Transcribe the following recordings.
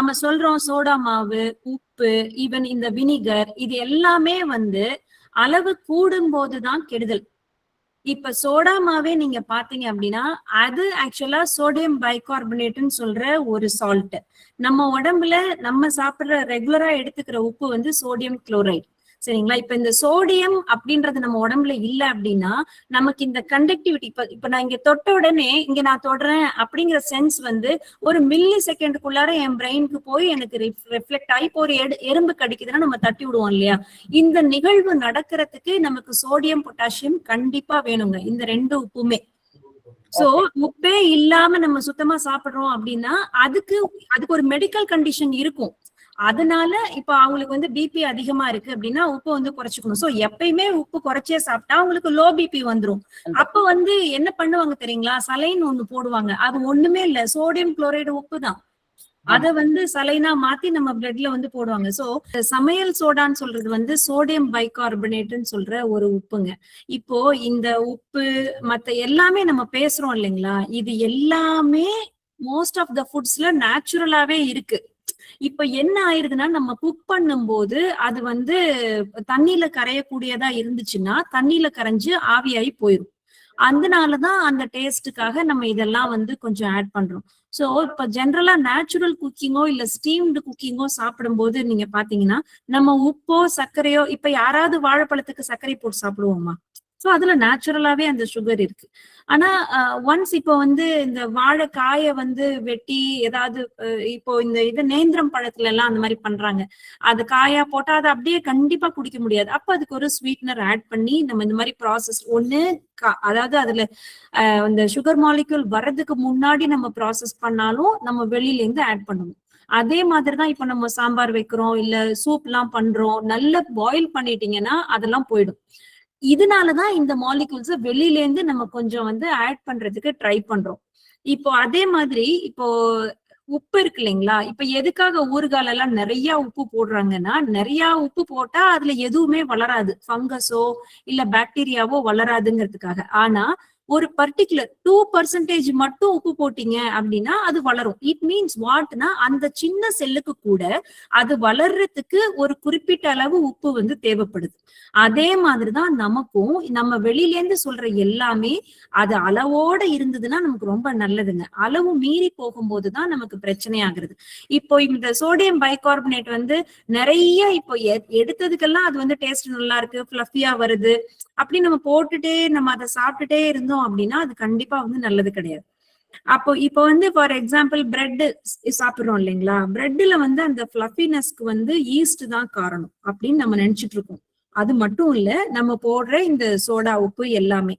நாம சொல்றோம் சோடா மாவு, உப்பு, ஈவன் இந்த வினிகர், இது எல்லாமே வந்து அளவு கூடும் போதுதான் கெடுதல். இப்ப சோடா மாவே நீங்க பாத்தீங்க அப்படின்னா அது ஆக்சுவலா சோடியம் பைகார்பனேட்னு சொல்ற ஒரு சால்ட். நம்ம உடம்புல நம்ம சாப்பிடுற ரெகுலரா எடுத்துக்கிற உப்பு வந்து சோடியம் குளோரைடு. சரிங்களா? இப்ப இந்த சோடியம் அப்படின்றது நம்ம உடம்புல இல்ல அப்படின்னா நமக்கு இந்த கண்டக்டிவிட்டி, இப்ப நான் இங்க தொட்ட உடனே இங்க நான் தொடுறேன் அப்படிங்கிற சென்ஸ் வந்து ஒரு மில்லி செகண்டுக்குள்ளார என் பிரெயினுக்கு போய் எனக்கு ரிஃப்ளெக்ட் ஆகி இப்போ ஒரு எறும்பு கடிக்குதுன்னா நம்ம தட்டி விடுவோம் இல்லையா? இந்த நிகழ்வு நடக்கிறதுக்கு நமக்கு சோடியம் பொட்டாசியம் கண்டிப்பா வேணுங்க, இந்த ரெண்டு உப்புமே. சோ உப்பே இல்லாம நம்ம சுத்தமா சாப்பிடுறோம் அப்படின்னா அதுக்கு ஒரு மெடிக்கல் கண்டிஷன் இருக்கும். அதனால இப்ப அவங்களுக்கு வந்து பிபி அதிகமா இருக்கு அப்படின்னா உப்பு வந்து குறைச்சிக்கணும். சோ எப்பயுமே உப்பு குறைச்சே சாப்பிட்டா அவங்களுக்கு லோ பிபி வந்துரும். அப்ப வந்து என்ன பண்ணுவாங்க தெரியுங்களா? சலைன் ஒண்ணு போடுவாங்க. அது ஒண்ணுமே இல்ல, சோடியம் குளோரைடு உப்பு தான். அத வந்து சலைனா மாத்தி நம்ம பிளட்ல வந்து போடுவாங்க. சோ சமையல் சோடான்னு சொல்றது வந்து சோடியம் பைகார்பனேட்னு சொல்ற ஒரு உப்புங்க. இப்போ இந்த உப்பு மத்த எல்லாமே நம்ம பேசுறோம் இல்லைங்களா? இது எல்லாமே மோஸ்ட் ஆஃப் த ஃபுட்ஸ்ல நேச்சுரலாவே இருக்கு. இப்ப என்ன ஆயிருதுன்னா நம்ம குக் பண்ணும் போது அது வந்து தண்ணியில கரையக்கூடியதா இருந்துச்சுன்னா தண்ணியில கரைஞ்சு ஆவியாகி போயிடும். அதனாலதான் அந்த டேஸ்டுக்காக நம்ம இதெல்லாம் வந்து கொஞ்சம் ஆட் பண்றோம். சோ இப்ப ஜென்ரலா நேச்சுரல் குக்கிங்கோ இல்ல ஸ்டீம்டு குக்கிங்கோ சாப்பிடும் போது நீங்க பாத்தீங்கன்னா நம்ம உப்போ சர்க்கரையோ, இப்ப யாராவது வாழைப்பழத்துக்கு சர்க்கரை போட்டு சாப்பிடுவோமா? சோ அதுல நேச்சுரலாவே அந்த சுகர் இருக்கு. ஆனா ஒன்ஸ் இப்போ வந்து இந்த வாழைக்காய வந்து வெட்டி ஏதாவது இப்போ இந்த இது நேந்திரம் பழத்துல எல்லாம் அந்த மாதிரி பண்றாங்க. அது காயா போட்டா அதை அப்படியே கண்டிப்பா குடிக்க முடியாது. அப்ப அதுக்கு ஒரு ஸ்வீட்னர் ஆட் பண்ணி நம்ம இந்த மாதிரி ப்ராசஸ் ஒண்ணு அதாவது அதுல இந்த சுகர் மாலிக்யூல் வர்றதுக்கு முன்னாடி நம்ம ப்ராசஸ் பண்ணாலும் நம்ம வெளியில இருந்து ஆட் பண்ணணும். அதே மாதிரிதான் இப்ப நம்ம சாம்பார் வைக்கிறோம் இல்ல சூப் எல்லாம் பண்றோம், நல்லா பாயில் பண்ணிட்டீங்கன்னா அதெல்லாம் போயிடும். இதனாலதான் இந்த மாலிகூல்ஸ் வெளியில இருந்து நம்ம கொஞ்சம் வந்து ஆட் பண்றதுக்கு ட்ரை பண்றோம். இப்போ அதே மாதிரி இப்போ உப்பு இருக்கு இல்லைங்களா? இப்ப எதுக்காக ஊறுகால எல்லாம் நிறைய உப்பு போடுறாங்கன்னா, நிறைய உப்பு போட்டா அதுல எதுவுமே வளராது, ஃபங்கஸோ இல்ல பாக்டீரியாவோ வளராதுங்கிறதுக்காக. ஆனா ஒரு பர்டிகுலர் 2% மட்டும் உப்பு போட்டீங்க அப்படின்னா அது வளரும். இட் மீன்ஸ் வாட்னா அந்த சின்ன செல்லுக்கு கூட அது வளர்றதுக்கு ஒரு குறிப்பிட்ட அளவு உப்பு வந்து தேவைப்படுது. அதே மாதிரிதான் நமக்கும் நம்ம வெளியில இருந்து சொல்ற எல்லாமே அது அளவோட இருந்ததுன்னா நமக்கு ரொம்ப நல்லதுங்க. அளவு மீறி போகும்போதுதான் நமக்கு பிரச்சனை ஆகுறது. இப்போ இந்த சோடியம் பைகார்பனேட் வந்து நிறைய இப்போ எடுத்ததுக்கெல்லாம் அது வந்து டேஸ்ட் நல்லா இருக்கு, ஃபிளஃபியா வருது அப்படி நம்ம போட்டுட்டே நம்ம அதை சாப்பிட்டுட்டே இருந்தோம் அப்படின்னா அது கண்டிப்பா வந்து நல்லது கிடையாது. அப்போ இப்போ வந்து ஃபார் எக்ஸாம்பிள் பிரெட் சாப்பிடுறோம் இல்லைங்களா? பிரெட்ல வந்து அந்த ஃபிளஃபினஸ்க்கு வந்து ஈஸ்ட் தான் காரணம் அப்படின்னு நம்ம நினைச்சிட்டு இருக்கோம். அது மட்டும் இல்ல, நம்ம போடுற இந்த சோடா உப்பு எல்லாமே.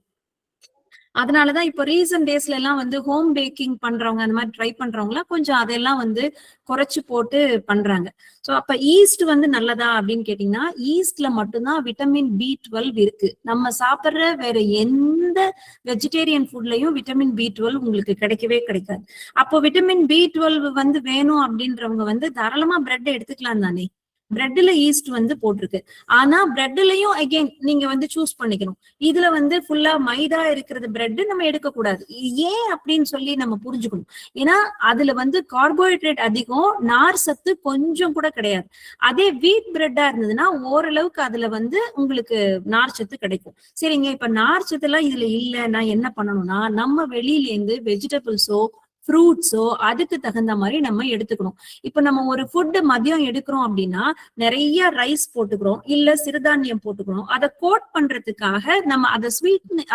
அதனாலதான் இப்போ ரீசன்ட் டேஸ்ல எல்லாம் வந்து ஹோம் பேக்கிங் பண்றவங்க அந்த மாதிரி ட்ரை பண்றவங்க எல்லாம் கொஞ்சம் அதெல்லாம் வந்து குறைச்சு போட்டு பண்றாங்க. சோ அப்ப ஈஸ்ட் வந்து நல்லதா அப்படின்னு கேட்டீங்கன்னா, ஈஸ்ட்ல மட்டும்தான் விட்டமின் B12 இருக்கு. நம்ம சாப்பிடுற வேற எந்த வெஜிடேரியன் ஃபுட்லயும் விட்டமின் B12 உங்களுக்கு கிடைக்கவே கிடைக்காது. அப்போ விட்டமின் B12 வந்து வேணும் அப்படின்றவங்க வந்து தாராளமா பிரெட் எடுத்துக்கலாம் தானே? பிரெட்ல ஈஸ்ட் வந்து போட்டிருக்கு. ஆனா பிரெட்லயும் அகைன் நீங்க வந்து சூஸ் பண்ணிக்கணும். இதுல வந்து ஃபுல்லா மைதா இருக்கிறது பிரெட் நம்ம எடுக்கக்கூடாது. ஏன் அப்படின்னு சொல்லி நம்ம புரிஞ்சுக்கணும். ஏன்னா அதுல வந்து கார்போஹைட்ரேட் அதிகம், நார் சத்து கொஞ்சம் கூட கிடையாது. அதே வீட் பிரெட்டா இருந்ததுன்னா ஓரளவுக்கு அதுல வந்து உங்களுக்கு நார் சத்து கிடைக்கும். சரிங்க, இப்ப நார் சத்து எல்லாம் இதுல இல்ல, நான் என்ன பண்ணணும்னா நம்ம வெளியில இருந்து வெஜிடபிள்ஸோ ஃப்ரூட்ஸோ அதுக்கு தகுந்த மாதிரி நம்ம எடுத்துக்கணும். இப்ப நம்ம ஒரு ஃபுட் மதியம் எடுக்கிறோம் அப்படின்னா நிறைய ரைஸ் போட்டுக்கிறோம் இல்ல சிறுதானியம் போட்டுக்கிறோம். அதை கோட் பண்றதுக்காக நம்ம அதை ஸ்வீட்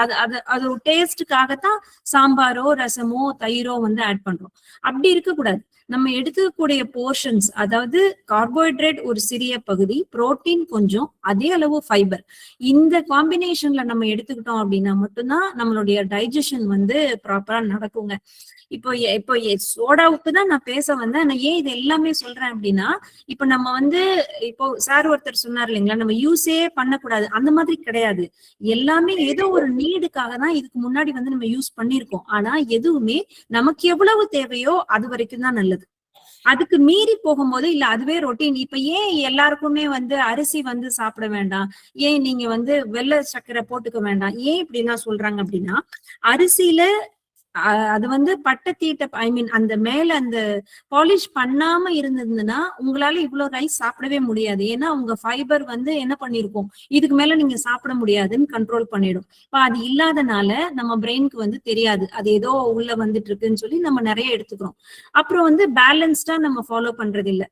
அது ஒரு டேஸ்டுக்காகத்தான் சாம்பாரோ ரசமோ தயிரோ வந்து ஆட் பண்றோம். அப்படி இருக்கக்கூடாது. நம்ம எடுத்துக்கக்கூடிய போர்ஷன்ஸ், அதாவது கார்போஹைட்ரேட் ஒரு சிறிய பகுதி, புரோட்டீன் கொஞ்சம், அதே அளவு ஃபைபர், இந்த காம்பினேஷன்ல நம்ம எடுத்துக்கிட்டோம் அப்படின்னா மட்டும்தான் நம்மளுடைய டைஜஷன் வந்து ப்ராப்பரா நடக்குங்க. இப்போ சோடா உப்பு தான் நான் பேச வந்தேன். நான் ஏன் இது எல்லாமே சொல்றேன் அப்படின்னா, இப்ப நம்ம வந்து இப்போ சார் ஒருத்தர் சொன்னார் இல்லைங்களா, நம்ம யூஸே பண்ணக்கூடாது, அந்த மாதிரி கிடையாது. எல்லாமே ஏதோ ஒரு நீடுக்காக தான் இதுக்கு முன்னாடி வந்து நம்ம யூஸ் பண்ணிருக்கோம். ஆனா எதுவுமே நமக்கு எவ்வளவு தேவையோ அது வரைக்கும் தான் நல்லது. அதுக்கு மீறி போகும்போது இல்ல அதுவே ரொட்டீன். இப்ப ஏன் எல்லாருக்குமே வந்து அரிசி வந்து சாப்பிட வேண்டாம், ஏன் நீங்க வந்து வெள்ளை சர்க்கரை போட்டுக்க வேண்டாம், ஏன் இப்படி எல்லாம் சொல்றாங்க அப்படின்னா, அரிசியில அது வந்து பட்ட தீட்ட ஐ மீன் அந்த மேல அந்த பாலிஷ் பண்ணாம இருந்ததுன்னா உங்களால இவ்வளவு ரைஸ் சாப்பிடவே முடியாது. ஏன்னா உங்க ஃபைபர் வந்து என்ன பண்ணிருக்கும், இதுக்கு மேல நீங்க சாப்பிட முடியாதுன்னு கண்ட்ரோல் பண்ணிடும். இப்ப அது இல்லாதனால நம்ம பிரெயினுக்கு வந்து தெரியாது அது ஏதோ உள்ள வந்துட்டு இருக்குன்னு சொல்லி நம்ம நிறைய எடுத்துக்கிறோம். அப்புறம் வந்து பேலன்ஸ்டா நம்ம ஃபாலோ பண்றது இல்ல.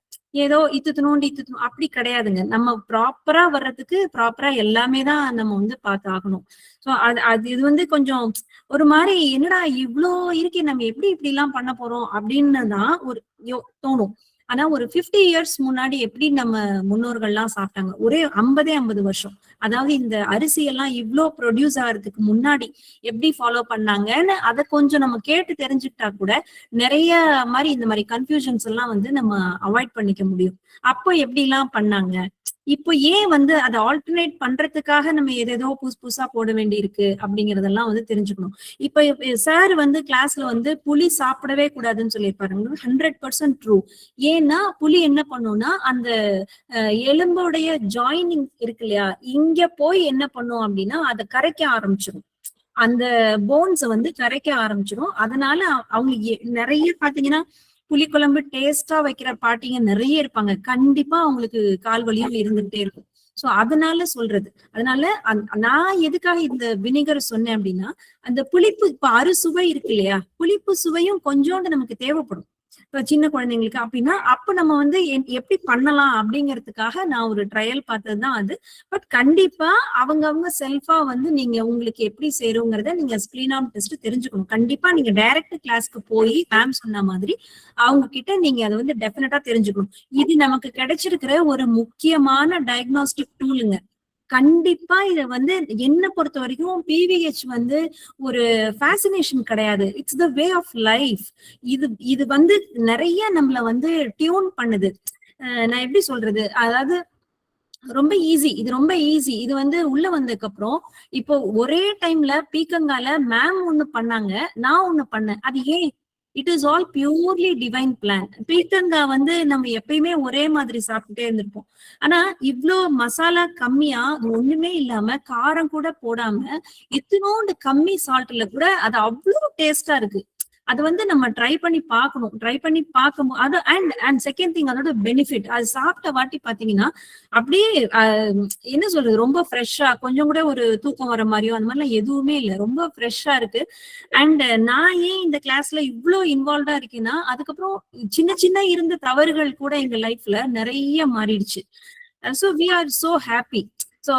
ஏதோ இத்துனோண்டு அப்படி கிடையாதுங்க. நம்ம ப்ராப்பரா வர்றதுக்கு ப்ராப்பரா எல்லாமே தான் நம்ம வந்து பார்த்து ஆகணும். சோ அது அது இது வந்து கொஞ்சம் ஒரு மாதிரி என்னடா இவ்ளோ இருக்கே, நம்ம எப்படி இப்படி எல்லாம் பண்ண போறோம் அப்படின்னு தான் ஒரு தோணும். ஆனா ஒரு 50 இயர்ஸ் முன்னாடி எப்படி நம்ம முன்னோர்கள் எல்லாம் சாப்பிட்டாங்க, ஒரே 50 வருஷம், அதாவது இந்த அரிசி எல்லாம் இவ்ளோ ப்ரொடியூஸ் ஆகிறதுக்கு முன்னாடி எப்படி ஃபாலோ பண்ணாங்கன்னு அதை கொஞ்சம் நம்ம கேட்டு தெரிஞ்சுக்கிட்டா கூட நிறைய மாதிரி இந்த மாதிரி கன்ஃபியூஷன்ஸ் எல்லாம் வந்து நம்ம அவாய்ட் பண்ணிக்க முடியும். அப்போ எப்படி எல்லாம் பண்ணாங்க, இப்போ ஏன் வந்து அதை ஆல்டர்னேட் பண்றதுக்காக நம்ம எதேதோ புதுசா போட வேண்டி இருக்கு அப்படிங்கறதெல்லாம் வந்து தெரிஞ்சுக்கணும். இப்ப சார் வந்து கிளாஸ்ல வந்து புளி சாப்பிடவே கூடாதுன்னு சொல்லியிருப்பாரு. 100% ட்ரூ. ஏன்னா புளி என்ன பண்ணும்னா அந்த எலும்போடைய ஜாயினிங் இருக்கு இல்லையா, இங்க போய் என்ன பண்ணும் அப்படின்னா அதை கரைக்க ஆரம்பிச்சிடும். அந்த போன்ஸ் வந்து கரைக்க ஆரம்பிச்சிடும். அதனால அவங்க நிறைய பாத்தீங்கன்னா புளிக்குழம்பு டேஸ்டா வைக்கிற பாட்டிங்க நிறைய இருப்பாங்க. கண்டிப்பா அவங்களுக்கு கால் வலியும் இருந்துகிட்டே இருக்கும். சோ அதனால சொல்றது. அதனால நான் எதுக்காக இந்த வினிகர் சொன்னேன் அப்படின்னா, அந்த புளிப்பு இப்ப அறுசுவை இருக்கு இல்லையா, புளிப்பு சுவையும் கொஞ்சோண்டு நமக்கு தேவைப்படும் இப்ப சின்ன குழந்தைங்களுக்கு அப்படின்னா, அப்ப நம்ம வந்து எப்படி பண்ணலாம் அப்படிங்கிறதுக்காக நான் ஒரு ட்ரையல் பார்த்ததுதான் அது. பட் கண்டிப்பா அவங்க செல்ஃபா வந்து நீங்க உங்களுக்கு எப்படி சேருங்கிறத நீங்க ஸ்கிரீனாம் டெஸ்ட் தெரிஞ்சுக்கணும். கண்டிப்பா நீங்க டைரக்ட் கிளாஸ்க்கு போய் மேம் சொன்ன மாதிரி அவங்க கிட்ட நீங்க அதை வந்து டெஃபினட்டா தெரிஞ்சுக்கணும். இது நமக்கு கிடைச்சிருக்கிற ஒரு முக்கியமான டயக்னாஸ்டிக் டூலுங்க. கண்டிப்பா இத வந்து என்ன பொறுத்த வரைக்கும் பிவிஹெச் வந்து ஒரு ஃபேசினேஷன் கிடையாது. It's the way of life. இது வந்து நிறைய நம்மள வந்து டியூன் பண்ணுது. நான் எப்படி சொல்றது, அதாவது ரொம்ப ஈஸி. இது ரொம்ப ஈஸி. இது வந்து உள்ள வந்ததுக்கு அப்புறம் இப்போ ஒரே டைம்ல பீக்கங்கால மேம் ஒண்ணு பண்ணாங்க, நான் ஒண்ணு பண்ணேன். அது ஏன்? It is all purely divine plan. பீக்கங்காய் வந்து நம்ம எப்பயுமே ஒரே மாதிரி சாப்பிட்டுட்டே இருந்திருப்போம். ஆனா இவ்ளோ மசாலா கம்மியா ஒண்ணுமே இல்லாம காரம் கூட போடாம இத்தினோண்டு கம்மி சால்ட்ல கூட அது அவ்வளவு டேஸ்டா இருக்கு. அது வந்து நம்ம ட்ரை பண்ணி பார்க்கணும். ட்ரை பண்ணி பார்க்கும் அது அண்ட் செகண்ட் திங் அதோட பெனிஃபிட், அது சாப்பிட்ட வாட்டி பாத்தீங்கன்னா அப்படியே என்ன சொல்றது, ரொம்ப ஃப்ரெஷ்ஷா, கொஞ்சம் கூட ஒரு தூக்கம் வர மாதிரியோ அந்த மாதிரிலாம் எதுவுமே இல்லை, ரொம்ப ஃப்ரெஷ்ஷா இருக்கு. அண்ட் நான் ஏன் இந்த கிளாஸ்ல இவ்வளவு இன்வால்வ்டா இருக்கேன்னா, அதுக்கப்புறம் சின்ன சின்ன இருந்த தவறுகள் கூட எங்க லைஃப்ல நிறைய மாறிடுச்சு. So we are so happy. So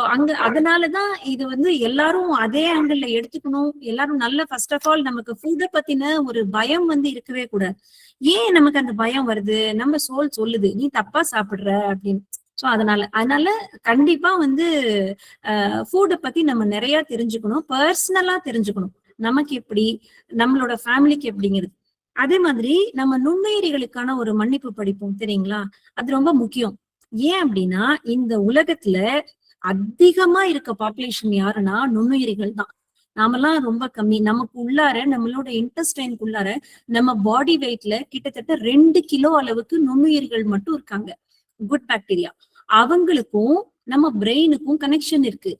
அதனாலதான் இது வந்து எல்லாரும் அதே ஆங்கிள் எடுத்துக்கணும். எல்லாரும் நல்ல ஃபர்ஸ்ட் ஆஃப் ஆல் நமக்கு ஃபுட்டை பத்தின ஒரு பயம் வந்து இருக்கவே கூடாது. ஏன் நமக்கு அந்த பயம் வருது, நம்ம சோல் சொல்லுது நீ தப்பா சாப்பிடுற அப்படின்னு. சோ அதனால கண்டிப்பா வந்து ஃபுட்டை பத்தி நம்ம நிறைய தெரிஞ்சுக்கணும், பர்சனலா தெரிஞ்சுக்கணும். நமக்கு எப்படி, நம்மளோட ஃபேமிலிக்கு எப்படிங்கிறது. அதே மாதிரி நம்ம நுண்ணுயிரிகளுக்கான ஒரு மன்னிப்பு படிப்போம் தெரியுங்களா, அது ரொம்ப முக்கியம். ஏன் அப்படின்னா இந்த உலகத்துல அதிகமா இருக்க பாப்புலேஷன் யாருன்னா நுண்ணுயிரிகள் தான். நாமெல்லாம் ரொம்ப கம்மி. நமக்கு உள்ளார, நம்மளோட இன்டெஸ்டைனுக்கு உள்ளார, நம்ம பாடி வெயிட்ல கிட்டத்தட்ட 2 கிலோ அளவுக்கு நுண்ணுயிர்கள் மட்டும் இருக்காங்க, குட் பாக்டீரியா. அவங்களுக்கும் நம்ம பிரெயினுக்கும் கனெக்ஷன் இருக்கு.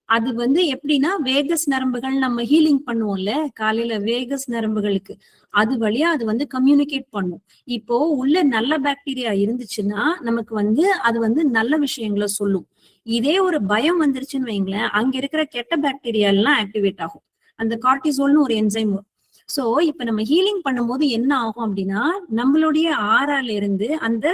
அது வந்து எப்படின்னா வேகஸ் நரம்புகள், நம்ம ஹீலிங் பண்ணுவோம்ல காலையில, வேகஸ் நரம்புகளுக்கு அது வழியா அது வந்து கம்யூனிகேட் பண்ணும். இப்போ உள்ள நல்ல பாக்டீரியா இருந்துச்சுன்னா நமக்கு வந்து அது வந்து நல்ல விஷயங்களை சொல்லும். இதே ஒரு பயம் வந்துருச்சுன்னு வைங்களேன், அங்க இருக்கிற கெட்ட பாக்டீரியா எல்லாம் ஆக்டிவேட் ஆகும். அந்த கார்டிசோல்னு ஒரு என்சைம். சோ இப்ப நம்ம ஹீலிங் பண்ணும்போது என்ன ஆகும் அப்படின்னா, நம்மளுடைய ஆறால இருந்து அந்த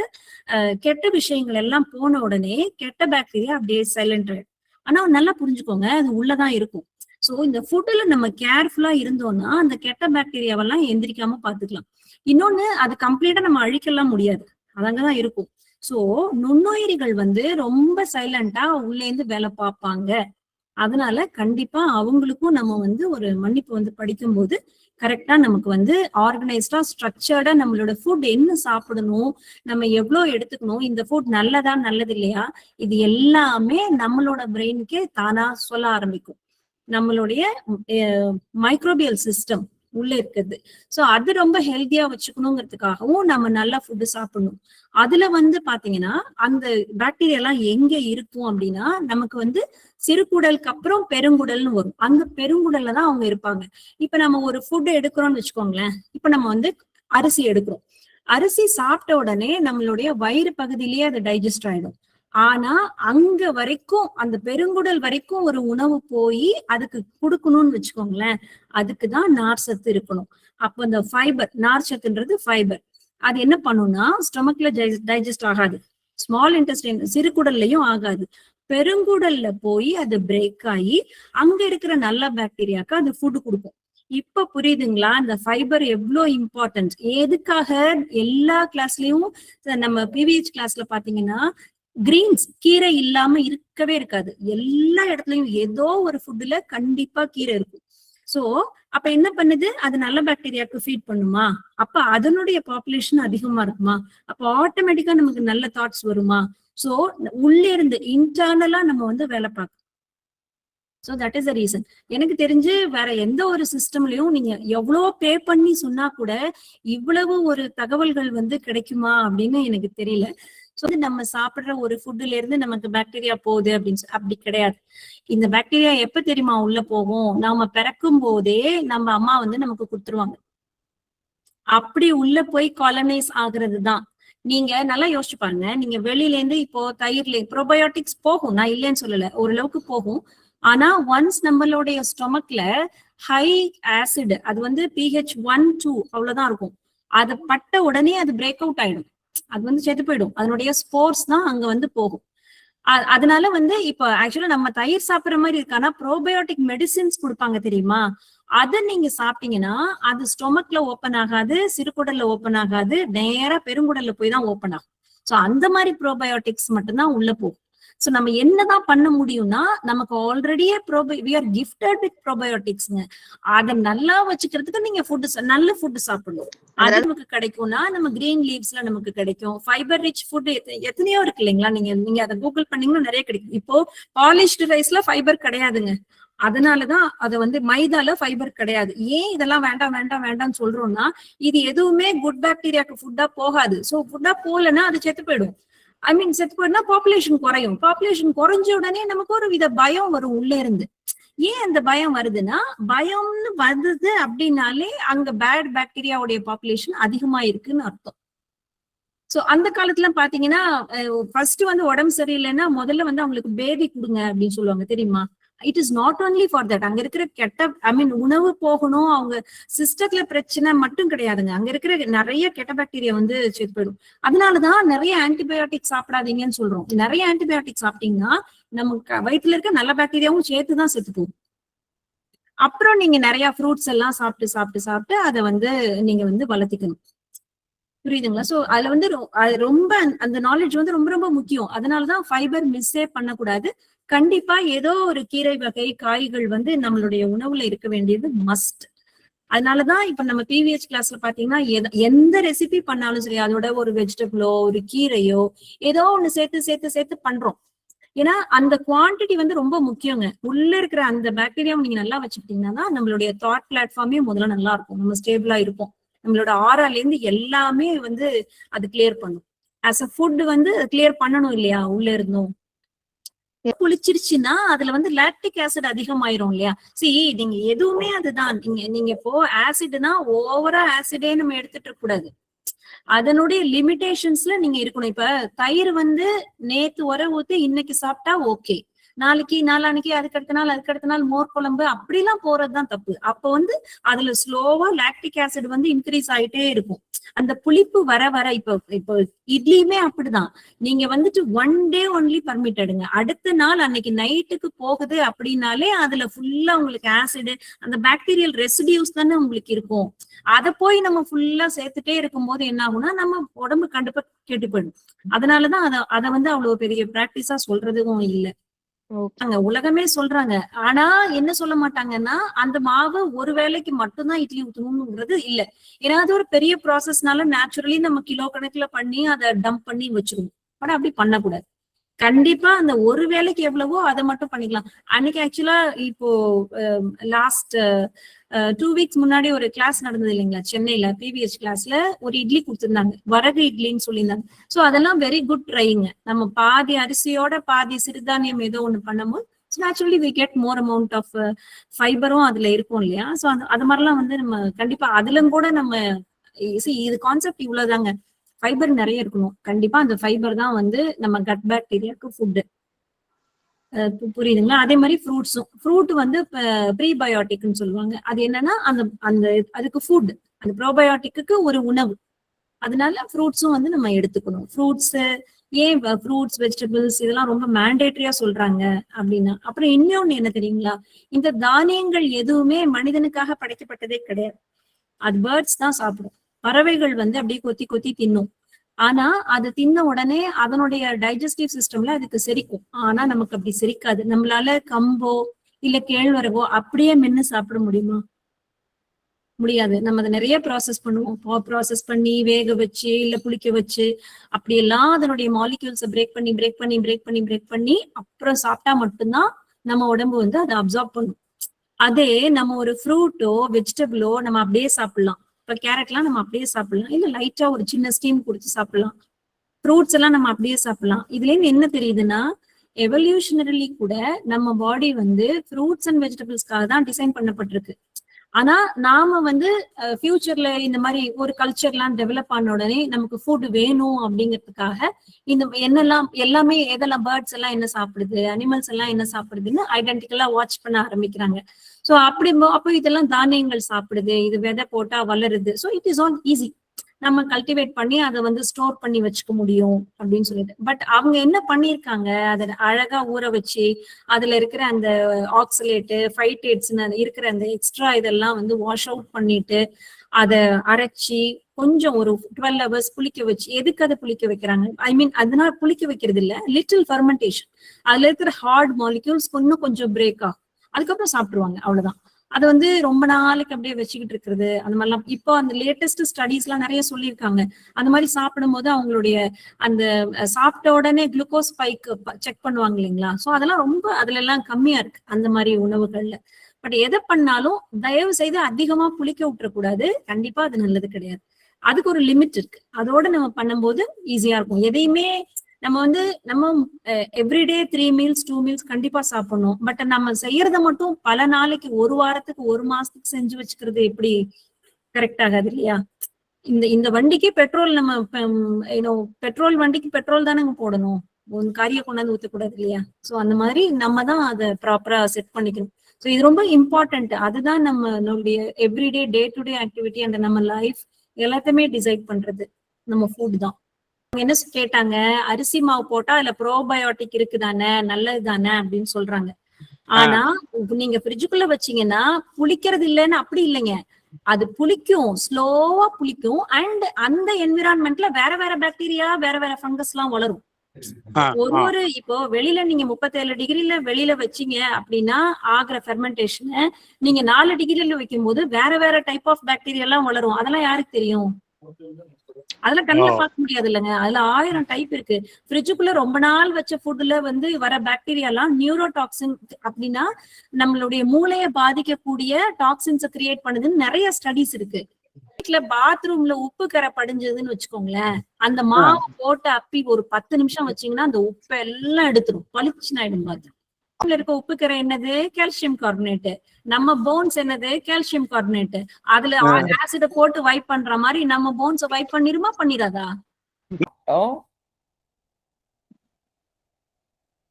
கெட்ட விஷயங்கள் எல்லாம் போன உடனே கெட்ட பாக்டீரியா அப்படியே சைலண்ட் ஆயிடும். ஆனா நல்லா புரிஞ்சுக்கோங்க, அது உள்ளதான் இருக்கும். சோ இந்த ஃபுட்ல நம்ம கேர்ஃபுல்லா இருந்தோம்னா அந்த கெட்ட பாக்டீரியாவெல்லாம் எந்திரிக்காம பாத்துக்கலாம். இன்னொன்னு, அது கம்ப்ளீட்டா நம்ம அழிக்கலாம் முடியாது, அது அங்கதான் இருக்கும். சோ நுண்ணுயிரிகள் வந்து ரொம்ப சைலண்டா உள்ளே இருந்து வேலை பார்ப்பாங்க. அதனால கண்டிப்பா அவங்களுக்கும் நம்ம வந்து ஒரு மன்னிப்பு வந்து படிக்கும் போது கரெக்டா நமக்கு வந்து ஆர்கனைஸ்டா ஸ்ட்ரக்சர்டா நம்மளோட ஃபுட் என்ன சாப்பிடணும், நம்ம எவ்வளவு எடுத்துக்கணும், இந்த ஃபுட் நல்லதா நல்லது இல்லையா, இது எல்லாமே நம்மளோட பிரெயினுக்கே தானா சொல்ல ஆரம்பிக்கும். நம்மளுடைய மைக்ரோபியல் சிஸ்டம் உள்ள இருக்கிறது. சோ அது ரொம்ப ஹெல்த்தியா வச்சுக்கணுங்கிறதுக்காகவும் நம்ம நல்ல ஃபுட்டு சாப்பிடணும். அதுல வந்து பாத்தீங்கன்னா அந்த பாக்டீரியா எல்லாம் எங்க இருக்கும் அப்படின்னா நமக்கு வந்து சிறுகுடலுக்கு அப்புறம் பெருங்குடல்னு வரும். அந்த பெருங்குடல்ல தான் அவங்க இருப்பாங்க. இப்ப நம்ம ஒரு ஃபுட் எடுக்கிறோம்னு வச்சுக்கோங்களேன். இப்ப நம்ம வந்து அரிசி எடுக்கிறோம். அரிசி சாப்பிட்ட உடனே நம்மளுடைய வயிறு பகுதியிலேயே அது டைஜஸ்ட் ஆயிடும். ஆனா அங்க வரைக்கும் அந்த பெருங்குடல் வரைக்கும் ஒரு உணவு போய் அதுக்கு கொடுக்கணும்னு வச்சுக்கோங்களேன். அதுக்குதான் நார் சத்து இருக்கணும். அப்ப அந்த ஃபைபர், நார் சத்துன்றது ஃபைபர், அது என்ன பண்ணும்னா ஸ்டொமக்ல டைஜஸ்ட் ஆகாது, ஸ்மால் இன்டெஸ்டைன் சிறுகுடல்லையும் ஆகாது, பெருங்குடல்ல போய் அது பிரேக் ஆகி அங்க இருக்கிற நல்ல பாக்டீரியாக்கு அது ஃபுட் கொடுக்கும். இப்ப புரியுதுங்களா இந்த ஃபைபர் எவ்வளவு இம்பார்ட்டன்ட்? எதுக்காக எல்லா கிளாஸ்லயும் நம்ம பிவிஹெச் கிளாஸ்ல பாத்தீங்கன்னா கிரீன்ஸ், கீரை இல்லாம இருக்கவே இருக்காது. எல்லா இடத்துலயும் ஏதோ ஒரு ஃபுட்ல கண்டிப்பா கீரை இருக்கும். சோ அப்ப என்ன பண்ணுது, அது நல்ல பாக்டீரியாவுக்கு ஃபீட் பண்ணுமா? அப்ப அதனுடைய பாப்புலேஷன் அதிகமா இருக்குமா? அப்ப ஆட்டோமேட்டிக்கா நமக்கு நல்ல தாட்ஸ் வருமா? சோ உள்ள இருந்து இன்டர்னலா நம்ம வந்து வேலை பார்க்கணும். So that is the reason. எனக்கு தெரிஞ்சு வேற எந்த ஒரு சிஸ்டம்லயும் நீங்க எவ்வளவு பே பண்ணி சொன்னா கூட இவ்வளவு ஒரு தகவல்கள் வந்து கிடைக்குமா அப்படின்னு எனக்கு தெரியல. சோ நம்ம சாப்பிடுற ஒரு ஃபுட்ல இருந்து நமக்கு பாக்டீரியா போகுது அப்படின்னு அப்படி கிடையாது. இந்த பாக்டீரியா எப்ப தெரியுமா உள்ள போகும்? நாம பிறக்கும் போதே நம்ம அம்மா வந்து நமக்கு கொடுத்துருவாங்க. அப்படி உள்ள போய் காலனைஸ் ஆகுறது தான். நீங்க நல்லா யோசிச்சு பாருங்க. நீங்க வெளியில இருந்து இப்போ தயிர்ல ப்ரோபயோட்டிக்ஸ் போகும், நான் இல்லைன்னு சொல்லல, ஓரளவுக்கு போகும். ஆனா ஒன்ஸ் நம்மளுடைய ஸ்டொமக்ல ஹை ஆசிட், அது வந்து pH 1, 2 அவ்வளவுதான் இருக்கும். அது பட்ட உடனே அது பிரேக் அவுட் ஆயிடும், அது வந்து செத்து போயிடும். அதனுடைய ஸ்போர்ஸ் தான் அங்க வந்து போகும். அதனால வந்து இப்ப ஆக்சுவலா நம்ம தயிர் சாப்பிடுற மாதிரி இருக்கு. ஆனா ப்ரோபயோட்டிக் மெடிசின்ஸ் கொடுப்பாங்க தெரியுமா? அதை நீங்க சாப்பிட்டீங்கன்னா அது ஸ்டொமக்ல ஓப்பன் ஆகாது, சிறுகுடல்ல ஓப்பன் ஆகாது, நேரா பெருங்குடல்ல போய் தான் ஓப்பன் ஆகும். சோ அந்த மாதிரி ப்ரோபயோட்டிக்ஸ் மட்டும்தான் உள்ள போகும். சோ நம்ம என்னதான் பண்ண முடியும்னா நமக்கு ஆல்ரெடியே வி ஆர் கிஃப்டட் வித் ப்ரோபயோட்டிக்ஸ்ங்க. அதை நல்லா வச்சுக்கிறதுக்கு நீங்க நல்ல ஃபுட் சாப்பிடணும். அது நமக்கு கிடைக்கும்னா நம்ம கிரீன் லீவ்ஸ்ல நமக்கு கிடைக்கும். ஃபைபர் ரிச் ஃபுட் எத்தனையோ இருக்கு இல்லைங்களா? நீங்க அதை கூகுள் பண்ணீங்கன்னா நிறைய கிடைக்கும். இப்போ பாலிஷ்டு ரைஸ்ல ஃபைபர் கிடையாதுங்க. அதனாலதான் அது வந்து மைதால ஃபைபர் கிடையாது. ஏன் இதெல்லாம் வேண்டாம் வேண்டாம் வேண்டாம்னு சொல்றோம்னா இது எதுவுமே குட் பாக்டீரியாக்கு ஃபுட்டா போகாது. சோ ஃபுட்டா போகலன்னா அது செத்து போயிடும். ஐ மீன் செத்து போயிடுனா பாப்புலேஷன் குறையும். பாப்புலேஷன் குறைஞ்ச உடனே நமக்கு ஒரு வித பயம் வரும் உள்ள இருந்து. ஏன் அந்த பயம் வருதுன்னா, பயம்னு வருது அப்படின்னாலே அங்க பேட் பாக்டீரியாவுடைய பாப்புலேஷன் அதிகமா இருக்குன்னு அர்த்தம். சோ அந்த காலத்துல பாத்தீங்கன்னா ஃபர்ஸ்ட் வந்து உடம்பு சரியில்லைன்னா முதல்ல வந்து அவங்களுக்கு பேதி கொடுங்க அப்படின்னு சொல்லுவாங்க தெரியுமா? It is not only for that. அங்க இருக்கிற கெட்ட உணவு போகணும், அவங்க சிஸ்டத்துல பிரச்சனை மட்டும் கிடையாதுங்க. அங்க இருக்கிற நிறைய கெட்ட பாக்டீரியா வந்து செத்து போயிடும். அதனாலதான் நிறைய ஆன்டிபயோட்டிக் சாப்பிடாதீங்கன்னு சொல்றோம். நிறைய ஆன்டிபயோட்டிக் சாப்பிட்டீங்கன்னா நமக்கு வயிற்றுல இருக்க நல்ல பாக்டீரியாவும் சேர்த்துதான் செத்து போகும். அப்புறம் நீங்க நிறைய ஃப்ரூட்ஸ் எல்லாம் சாப்பிட்டு சாப்பிட்டு சாப்பிட்டு அதை வந்து நீங்க வந்து வளர்த்திக்கணும். புரியுதுங்களா? சோ அதுல வந்து ரொம்ப அந்த நாலேஜ் வந்து ரொம்ப ரொம்ப முக்கியம். அதனாலதான் ஃபைபர் மிஸ்ஸே பண்ணக்கூடாது. கண்டிப்பா ஏதோ ஒரு கீரை வகை, காய்கள் வந்து நம்மளுடைய உணவுல இருக்க வேண்டியது மஸ்ட். அதனாலதான் இப்ப நம்ம பிவிஹெச் கிளாஸ்ல பாத்தீங்கன்னா எந்த ரெசிபி பண்ணாலும் சரி அதோட ஒரு வெஜிடபிளோ ஒரு கீரையோ ஏதோ ஒண்ணு சேர்த்து சேர்த்து சேர்த்து பண்றோம். ஏன்னா அந்த குவான்டிட்டி வந்து ரொம்ப முக்கியங்க. உள்ள இருக்கிற அந்த பாக்டீரியாவை நீங்க நல்லா வச்சுக்கிட்டீங்கன்னா நம்மளுடைய தாட் பிளாட்ஃபார்மே முதல்ல நல்லா இருக்கும், நம்ம ஸ்டேபிளா இருப்போம். நம்மளோட ஆரால இருந்து எல்லாமே வந்து அது கிளியர் பண்ணும். ஆஸ் அ ஃபுட் வந்து கிளியர் பண்ணணும் இல்லையா? உள்ள இருந்தும் புளிச்சிருச்சுன்னா அதுல வந்து லாக்டிக் ஆசிட் அதிகமாயிரும் இல்லையா? நீங்க எதுவுமே அதுதான். நீங்க இப்போ ஆசிட்னா ஓவரா ஆசிடே நம்ம எடுத்துட்டு இருக்க கூடாது. அதனுடைய லிமிடேஷன்ஸ்ல நீங்க இருக்கணும். இப்ப தயிர் வந்து நேத்து ஊத்தி இன்னைக்கு சாப்பிட்டா ஓகே, நாளைக்கு நாளானைக்கு அதுக்கடுத்த நாள் மோர் குழம்பு அப்படிலாம் போறதுதான் தப்பு. அப்ப வந்து அதுல ஸ்லோவா லாக்டிக் ஆசிட் வந்து இன்க்ரீஸ் ஆயிட்டே இருக்கும். அந்த புளிப்பு வர வர இப்போ இட்லியுமே அப்படிதான். நீங்க வந்துட்டு ஒன் டே ஒன்லி பர்மிட்டடுங்க. அடுத்த நாள் அன்னைக்கு நைட்டுக்கு போகுது அப்படின்னாலே அதுல ஃபுல்லா உங்களுக்கு ஆசிட், அந்த பாக்டீரியல் ரெசிடியூஸ் தானே உங்களுக்கு இருக்கும். அதை போய் நம்ம ஃபுல்லா சேர்த்துட்டே இருக்கும் போது என்ன ஆகும்னா நம்ம உடம்பு கண்டிப்பா கெட்டு போயிடும். அதனாலதான் அதை வந்து அவ்வளவு பெரிய பிராக்டிஸா சொல்றதும் இல்லை. உலகமே சொல்றாங்க. ஆனா என்ன சொல்ல மாட்டாங்கன்னா அந்த மாவு ஒரு வேளைக்கு மட்டும்தான் இட்லி ஊத்தணும்ங்கிறது இல்ல. ஏதாவது ஒரு பெரிய ப்ராசஸ்னால நேச்சுரலி நம்ம கிலோ கணக்குல பண்ணி அதை டம்ப் பண்ணி வச்சிருவோம். ஆனா அப்படி பண்ணக்கூடாது. கண்டிப்பா அந்த ஒரு வேலைக்கு எவ்வளவோ அதை மட்டும் பண்ணிக்கலாம். அன்னைக்கு ஆக்சுவலா இப்போ லாஸ்ட் 2 வீக்ஸ் முன்னாடி ஒரு கிளாஸ் நடந்தது இல்லைங்களா சென்னையில, பிவிஎஸ் கிளாஸ்ல ஒரு இட்லி கொடுத்திருந்தாங்க, வரகு இட்லின்னு சொல்லியிருந்தாங்க. சோ அதெல்லாம் வெரி குட் ட்ரைங்க. நம்ம பாதி அரிசியோட பாதி சிறுதானியம் ஏதோ ஒண்ணு பண்ணும்போது naturally we get more amount of ஃபைபரும் அதுல இருக்கும் இல்லையா. சோ அது மாதிரிலாம் வந்து நம்ம கண்டிப்பா அதுல கூட நம்ம இது கான்செப்ட் இவ்வளவுதாங்க. ஃபைபர் நிறைய இருக்கணும். கண்டிப்பா அந்த ஃபைபர் தான் வந்து நம்ம கட் பாக்டீரியாவுக்கு ஃபுட். புரியுதுங்களா? அதே மாதிரி ஃப்ரூட் வந்து ப்ரீபயோட்டிக்னு சொல்லுவாங்க. அது என்னன்னா அந்த அந்த அதுக்கு ஃபுட், அந்த ப்ரோபயோட்டிக்கு ஒரு உணவு. அதனால ஃப்ரூட்ஸும் வந்து நம்ம எடுத்துக்கணும். ஏன் ஃப்ரூட்ஸ் வெஜிடபிள்ஸ் இதெல்லாம் ரொம்ப மேண்டேட்டரியா சொல்றாங்க அப்படின்னா, அப்புறம் இன்னொன்னு என்ன தெரியுங்களா, இந்த தானியங்கள் எதுவுமே மனிதனுக்காக படைக்கப்பட்டதே கிடையாது. அது பேர்ட்ஸ் தான் சாப்பிடும். பறவைகள் வந்து அப்படியே கொத்தி கொத்தி தின்னும். ஆனா அது தின்ன உடனே அதனுடைய டைஜஸ்டிவ் சிஸ்டம்ல அதுக்கு செரிக்கும். ஆனா நமக்கு அப்படி செரிக்காது. நம்மளால கம்போ இல்ல கேழ்வரகோ அப்படியே மென்னு சாப்பிட முடியுமா? முடியாது. நம்ம அதை நிறைய ப்ராசஸ் பண்ணுவோம். ப்ராசஸ் பண்ணி வேக வச்சு இல்ல புளிக்க வச்சு அப்படியெல்லாம் அதனுடைய மாலிக்யூல்ஸை பிரேக் பண்ணி அப்புறம் சாப்பிட்டா மட்டும்தான் நம்ம உடம்பு வந்து அதை அப்சார்ப் பண்ணும். அதே நம்ம ஒரு ஃப்ரூட்டோ வெஜிடபிளோ நம்ம அப்படியே சாப்பிடலாம். இப்ப கேரட்லாம் நம்ம அப்படியே சாப்பிடலாம், இல்ல லைட்டா ஒரு சின்ன ஸ்டீம் குடிச்சு சாப்பிடலாம். ஃப்ரூட்ஸ் எல்லாம் நம்ம அப்படியே சாப்பிடலாம். இதுல இருந்து என்ன தெரியுதுன்னா, எவல்யூஷனரிலி கூட நம்ம பாடி வந்து ஃப்ரூட்ஸ் அண்ட் வெஜிடபிள்ஸ்க்காக தான் டிசைன் பண்ணப்பட்டிருக்கு. ஆனா நாம வந்து ஃபியூச்சர்ல இந்த மாதிரி ஒரு கல்ச்சர்லாம் டெவலப் ஆன உடனே நமக்கு ஃபுட் வேணும் அப்படிங்கிறதுக்காக இந்த எல்லாமே எதெல்லாம் பேர்ட்ஸ் எல்லாம் என்ன சாப்பிடுது, அனிமல்ஸ் எல்லாம் என்ன சாப்பிடுதுன்னு ஐடென்டிக்கலா வாட்ச் பண்ண ஆரம்பிக்கிறாங்க. சோ அப்போ இதெல்லாம் தானியங்கள் சாப்பிடுது, இது விதை போட்டா வளருது. So it is all easy. நம்ம கல்டிவேட் பண்ணி அதை வந்து ஸ்டோர் பண்ணி வச்சுக்க முடியும் அப்படின்னு சொல்லிட்டு. பட் அவங்க என்ன பண்ணிருக்காங்க, அதை அழகா ஊற வச்சு அதுல இருக்கிற அந்த ஆக்சலேட்டு ஃபைட்டேட்ஸ் இருக்கிற அந்த எக்ஸ்ட்ரா இதெல்லாம் வந்து வாஷ் அவுட் பண்ணிட்டு அதை அரைச்சி கொஞ்சம் ஒரு 12 ஹவர்ஸ் புளிக்க வச்சு. எதுக்கு அதை புளிக்க வைக்கிறாங்க? ஐ மீன் அதனால புளிக்க வைக்கிறது இல்ல, லிட்டில் ஃபெர்மெண்டேஷன். அதுல இருக்கிற ஹார்ட் மாலிக்யூல்ஸ் கொஞ்சம் பிரேக் ஆகும், அதுக்கப்புறம் சாப்பிடுவாங்க. அவ்வளவுதான். அது வந்து ரொம்ப நாளைக்கு அப்படியே வச்சுக்கிட்டு இருக்கிறது அந்த மாதிரிலாம் இப்போ அந்த லேட்டஸ்ட் ஸ்டடீஸ் எல்லாம் நிறைய சொல்லியிருக்காங்க. அந்த மாதிரி சாப்பிடும் போது அவங்களுடைய அந்த சாப்பிட்ட உடனே குளுக்கோஸ் ஸ்பைக் செக் பண்ணுவாங்க இல்லைங்களா. சோ அதெல்லாம் ரொம்ப அதுல எல்லாம் கம்மியா இருக்கு அந்த மாதிரி உணவுகள்ல. பட் எதை பண்ணாலும் தயவு செய்து அதிகமா புளிக்க விட்டுறக்கூடாது. கண்டிப்பா அது நல்லது கிடையாது. அதுக்கு ஒரு லிமிட் இருக்கு. அதோட நம்ம பண்ணும்போது ஈஸியா இருக்கும். எதையுமே நம்ம எவ்ரிடே 3 மீல்ஸ் 2 மீல்ஸ் கண்டிப்பா சாப்பிடணும். பட் நம்ம செய்யறத மட்டும் பல நாளைக்கு, ஒரு வாரத்துக்கு, ஒரு மாசத்துக்கு செஞ்சு வச்சுக்கிறது எப்படி கரெக்ட் ஆகாது இல்லையா. இந்த வண்டிக்கு பெட்ரோல் நம்ம பெட்ரோல் வண்டிக்கு பெட்ரோல் தானே போடணும், ஒரு காரியை கொண்டாந்து ஊத்தக்கூடாது இல்லையா. சோ அந்த மாதிரி நம்ம தான் அதை ப்ராப்பரா செட் பண்ணிக்கணும். சோ இது ரொம்ப இம்பார்ட்டன்ட். அதுதான் நம்மளுடைய everyday day to day activity அந்த நம்ம லைஃப் எல்லாத்தையுமே டிசைட் பண்றது நம்ம ஃபுட் தான். என்ன கேட்டாங்க, அரிசி மாவு போட்டா அதுல ப்ரோபயோட்டிக் இருக்குதானே, நல்லது தானே அப்படின்னு சொல்றாங்க. ஆனா நீங்க ஃப்ரிட்ஜுக்குள்ள வச்சீங்கன்னா புளிக்கிறது இல்லைன்னு அப்படி இல்லைங்க. அது புளிக்கும், ஸ்லோவா புளிக்கும். அண்ட் அந்த என்விரான்மெண்ட்ல வேற வேற பாக்டீரியா, வேற வேற ஃபங்கஸ் எல்லாம் வளரும். இப்போ வெளியில நீங்க 37 டிகிரில வெளியில வச்சீங்க அப்படின்னா ஆகிற ஃபெர்மெண்டேஷன் நீங்க 4 டிகிரில வைக்கும் போது வேற வேற டைப் ஆஃப் பாக்டீரியா எல்லாம் வளரும். அதெல்லாம் யாருக்கு தெரியும்? அதெல்லாம் கண்ணுல பார்க்க முடியாது இல்லைங்க. அதுல 1000 டைப் இருக்கு. ஃப்ரிட்ஜுக்குள்ள ரொம்ப நாள் வச்ச ஃபுட்ல வந்து வர பாக்டீரியா எல்லாம் நியூரோடாக்சின், அப்படின்னா நம்மளுடைய மூளையை பாதிக்கக்கூடிய டாக்ஸின்ஸை கிரியேட் பண்ணுதுன்னு நிறைய ஸ்டடிஸ் இருக்கு. வீட்டுல பாத்ரூம்ல உப்பு கரை படிஞ்சதுன்னு வச்சுக்கோங்களேன், அந்த மாவு போட்டு அப்பி ஒரு 10 நிமிஷம் வச்சீங்கன்னா அந்த உப்பை எல்லாம் எடுத்துரும், பளிச்சுன்னு ஆயிடும். பாத்ரூம் இருக்க உப்பு கரை என்னது? Calcium carbonate. நம்ம போன்ஸ் என்னது? Calcium carbonate. அதுல ஆசிட போட்டு வைப் பண்ற மாதிரி நம்ம போன்ஸ் வைப் பண்ணிருமா, பண்ணிராதா?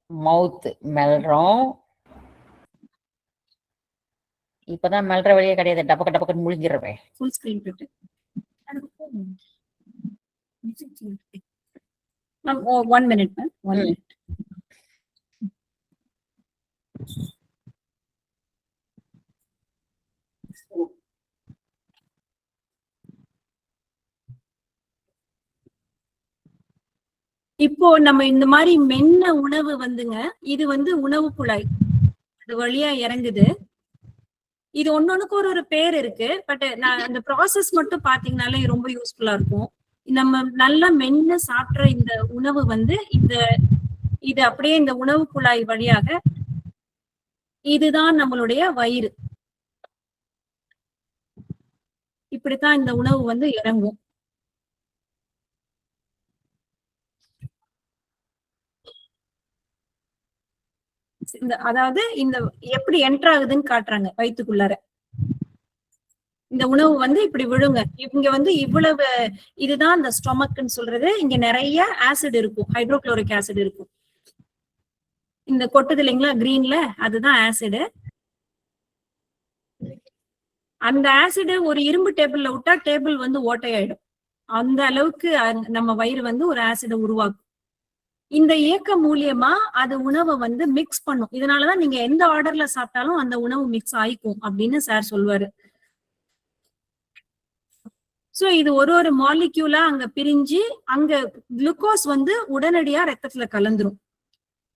மவுத் மெல்றோம். இப்பதான் மெல்ற வழியே கிடையாது, டபக்க டபக்கன்னு முழிஞ்சிடுறேன். ஃபுல் ஸ்கிரீன் போட்டு 1 minute மேம், 1 minute. இப்போ நம்ம இந்த மாதிரி மென்ன உணவு வந்துங்க, இது வந்து உணவு குழாய், அது வழியா இறங்குது. இது ஒன்னொன்னுக்கு ஒரு பேர் இருக்கு. பட் நான் அந்த ப்ராசஸ் மட்டும் பாத்தீங்கன்னாலே ரொம்ப யூஸ்ஃபுல்லா இருக்கும். நம்ம நல்லா மென்னு சாப்பிட்ற இந்த உணவு வந்து இந்த இது அப்படியே இந்த உணவு குழாய் வழியாக, இதுதான் நம்மளுடைய வயிறு. இப்படித்தான் இந்த உணவு வந்து இறங்கும். அதாவது இந்த எப்படி என்டர் ஆகுதுன்னு காட்டுறாங்க வயிற்றுக்குள்ளார. இந்த உணவு வந்து இப்படி விழுங்க. இங்க வந்து இவ்வளவு, இதுதான் இந்த ஸ்டொமக்ன்னு சொல்றது. இங்க நிறைய ஆசிட் இருக்கும், ஹைட்ரோகுளோரிக் ஆசிட் இருக்கும். இந்த கொட்டுது இல்லைங்களா கிரீன்ல, அதுதான் ஆசிட். அந்த ஆசிட் ஒரு இரும்பு டேபிள்ல விட்டா டேபிள் வந்து ஓட்டையாயிடும். அந்த அளவுக்கு நம்ம வயிறு வந்து ஒரு ஆசிட உருவாக்கும். இந்த இயக்கம் மூலியமா அது உணவை வந்து மிக்ஸ் பண்ணும். இதனாலதான் நீங்க எந்த ஆர்டர்ல சாப்பிட்டாலும் அந்த உணவு மிக்ஸ் ஆயிக்கும் அப்படின்னு சார் சொல்லுவாரு. சோ இது ஒரு மாலிக்யூலா அங்க பிரிஞ்சு, அங்க குளுக்கோஸ் வந்து உடனடியா ரத்தத்துல கலந்துரும்.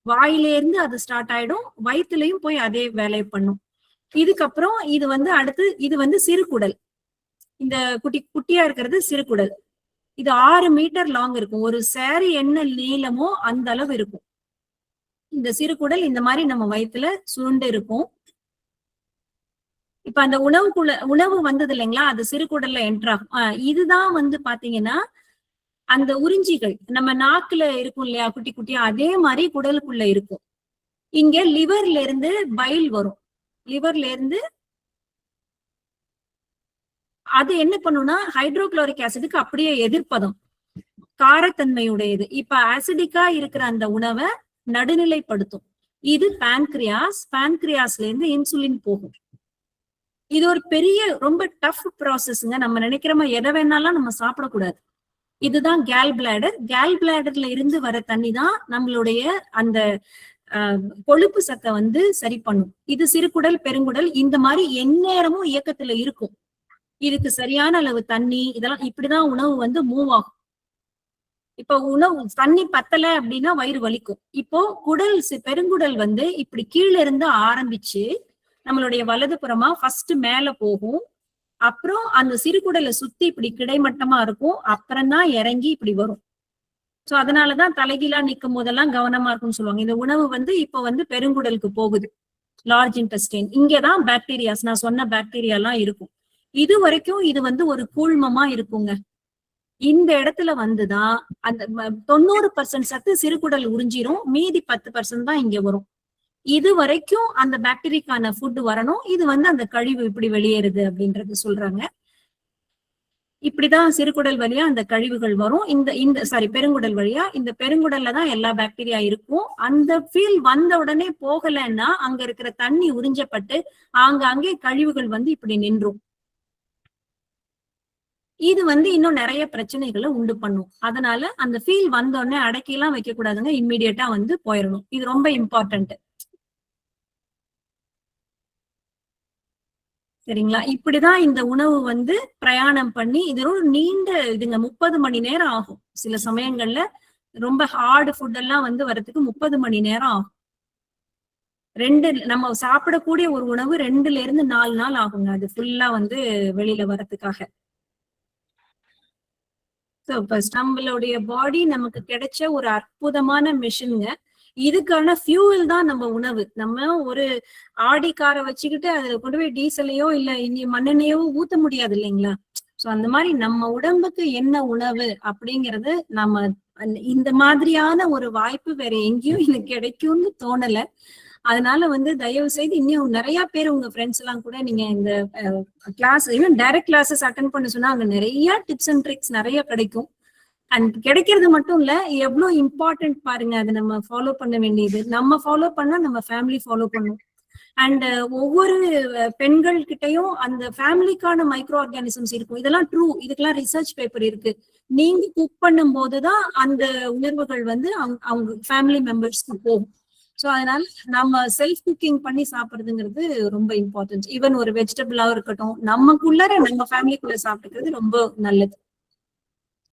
வாயில இருந்து அது ஸ்டார்ட் ஆயிடும், வயிற்றுலயும் போய் அதே வேலையை பண்ணும். இதுக்கப்புறம் இது வந்து அடுத்து, இது வந்து சிறுகுடல். இந்த குட்டியா இருக்கிறது சிறுகுடல். இது 6 மீட்டர் லாங் இருக்கும். ஒரு சாரி என்ன நீளமோ அந்த அளவு இருக்கும் இந்த சிறுகுடல். இந்த மாதிரி நம்ம வயிற்றுல சுருண்டு இருக்கும். இப்ப அந்த உணவு வந்தது இல்லைங்களா, அது சிறுகுடல்ல என்டர் ஆகும். இதுதான் வந்து பாத்தீங்கன்னா அந்த உறிஞ்சிகள் நம்ம நாக்குல இருக்கும் இல்லையா குட்டி குட்டியா, அதே மாதிரி குடலுக்குள்ள இருக்கும். இங்க லிவர்ல இருந்து பைல் வரும். லிவர்ல இருந்து அது என்ன பண்ணும்னா ஹைட்ரோகுளோரிக் ஆசிடுக்கு அப்படியே எதிர்ப்பதம், காரத்தன்மையுடையது. இப்ப ஆசிடிக்கா இருக்கிற அந்த உணவை நடுநிலைப்படுத்தும். இது பான்கிரியாஸ்ல இருந்து இன்சுலின் போகும். இது ஒரு பெரிய ரொம்ப டஃப் ப்ராசஸ்ங்க. நம்ம நினைக்கிறோமா எதை வேணாலும் நம்ம சாப்பிடக்கூடாது. இதுதான் கேல் பிளாடர். கேல் பிளாடர்ல இருந்து வர தண்ணி தான் நம்மளுடைய அந்த கொழுப்பு சத்தை வந்து சரி பண்ணும். இது சிறுகுடல், பெருங்குடல் இந்த மாதிரி எந்நேரமும் இயக்கத்துல இருக்கும். இதுக்கு சரியான அளவு தண்ணி, இதெல்லாம் இப்படிதான் உணவு வந்து மூவ் ஆகும். இப்ப உணவு தண்ணி பத்தல அப்படின்னா வயிறு வலிக்கும். இப்போ பெருங்குடல் வந்து இப்படி கீழே இருந்து ஆரம்பிச்சு நம்மளுடைய வலது புறமா ஃபர்ஸ்ட் மேல போகும். அப்புறம் அந்த சிறுகுடலை சுத்தி இப்படி கிடைமட்டமா இருக்கும். அப்புறம் தான் இறங்கி இப்படி வரும். சோ அதனாலதான் தலைகீழா நிக்கும் போதெல்லாம் கவனமா இருக்கும்னு சொல்லுவாங்க. இந்த உணவு வந்து இப்ப வந்து பெருங்குடலுக்கு போகுது, லார்ஜ் இன்டெஸ்டைன். இங்கதான் பாக்டீரியாஸ், நான் சொன்ன பாக்டீரியா எல்லாம் இருக்கும். இது வரைக்கும் இது வந்து ஒரு கூழ்மமா இருக்குங்க. இந்த இடத்துல வந்துதான் அந்த 90% சத்து சிறுகுடல் உறிஞ்சிரும், மீதி 10% தான் இங்க வரும். இது வரைக்கும் அந்த பாக்டீரியாக்கான ஃபுட் வரணும். இது வந்து அந்த கழிவு இப்படி வெளியேறுது அப்படின்றது சொல்றாங்க. இப்படிதான் சிறுகுடல் வழியா அந்த கழிவுகள் வரும். பெருங்குடல் வழியா. இந்த பெருங்குடல்ல தான் எல்லா பாக்டீரியா இருக்கும். அந்த ஃபீல் வந்த உடனே போகலைன்னா அங்க இருக்கிற தண்ணி உறிஞ்சப்பட்டு அங்கே கழிவுகள் வந்து இப்படி நின்றும். இது வந்து இன்னும் நிறைய பிரச்சனைகளை உண்டு பண்ணும். அதனால அந்த ஃபீல் வந்த உடனே அடக்கிலாம் வைக்க கூடாதுங்க, இம்மிடியட்டா வந்து போயிடணும். இது ரொம்ப இம்பார்ட்டன்ட். சரிங்களா? இப்படிதான் இந்த உணவு வந்து பிரயாணம் பண்ணி, இது ஒரு நீண்ட இதுங்க, 30 மணி நேரம் ஆகும். சில சமயங்கள்ல ரொம்ப ஹார்டு ஃபுட் எல்லாம் வந்து வரதுக்கு 30 மணி நேரம் ஆகும். நம்ம சாப்பிடக்கூடிய ஒரு உணவு 2ல இருந்து 4 நாள் ஆகுங்க, அது ஃபுல்லா வந்து வெளியில வரதுக்காக. நம்மளுடைய பாடி நமக்கு கிடைச்ச ஒரு அற்புதமான மிஷின்ங்க. இதுக்கான ஃபியூவல் தான் நம்ம உணவு. நம்ம ஒரு ஆடி காரை வச்சுக்கிட்டு அதுல கொண்டு போய் டீசலையோ இல்ல இனி மண்ணெண்ணையோ ஊத்த முடியாது இல்லைங்களா? சோ அந்த மாதிரி நம்ம உடம்புக்கு என்ன உணவு அப்படிங்கறது நம்ம இந்த மாதிரியான ஒரு வாய்ப்பு வேற எங்கேயும் எனக்கு கிடைக்கும்னு தோணல. அதனால வந்து தயவு செய்து இன்னும் நிறைய பேர் உங்க ஃப்ரெண்ட்ஸ் எல்லாம் கூட நீங்க இந்த class, even direct classes attend பண்ண சொன்னா அங்க நிறைய டிப்ஸ் அண்ட் ட்ரிக்ஸ் நிறைய கிடைக்கும். அண்ட் கிடைக்கிறது மட்டும் இல்ல, எவ்வளவு இம்பார்ட்டன்ட் பாருங்க. அதை நம்ம ஃபாலோ பண்ண வேண்டியது. நம்ம ஃபாலோ பண்ணா நம்ம ஃபேமிலி ஃபாலோ பண்ணும். அண்ட் ஒவ்வொரு பெண்கள் கிட்டையும் அந்த ஃபேமிலிக்கான மைக்ரோ ஆர்கானிசம்ஸ் இருக்கும். இதெல்லாம் ட்ரூ. இதுக்கெல்லாம் ரிசர்ச் பேப்பர் இருக்கு. நீங்க குக் பண்ணும் போதுதான் அந்த உணர்வுகள் வந்து அவங்க ஃபேமிலி மெம்பர்ஸ்க்கு போகும். சோ அதனால நம்ம செல்ஃப் குக்கிங் பண்ணி சாப்பிடுறதுங்கிறது ரொம்ப இம்பார்ட்டன்ட். ஈவன் ஒரு வெஜிடபிளா இருக்கட்டும், நமக்குள்ளார நம்ம ஃபேமிலிக்குள்ள சாப்பிட்டுக்கிறது ரொம்ப நல்லது.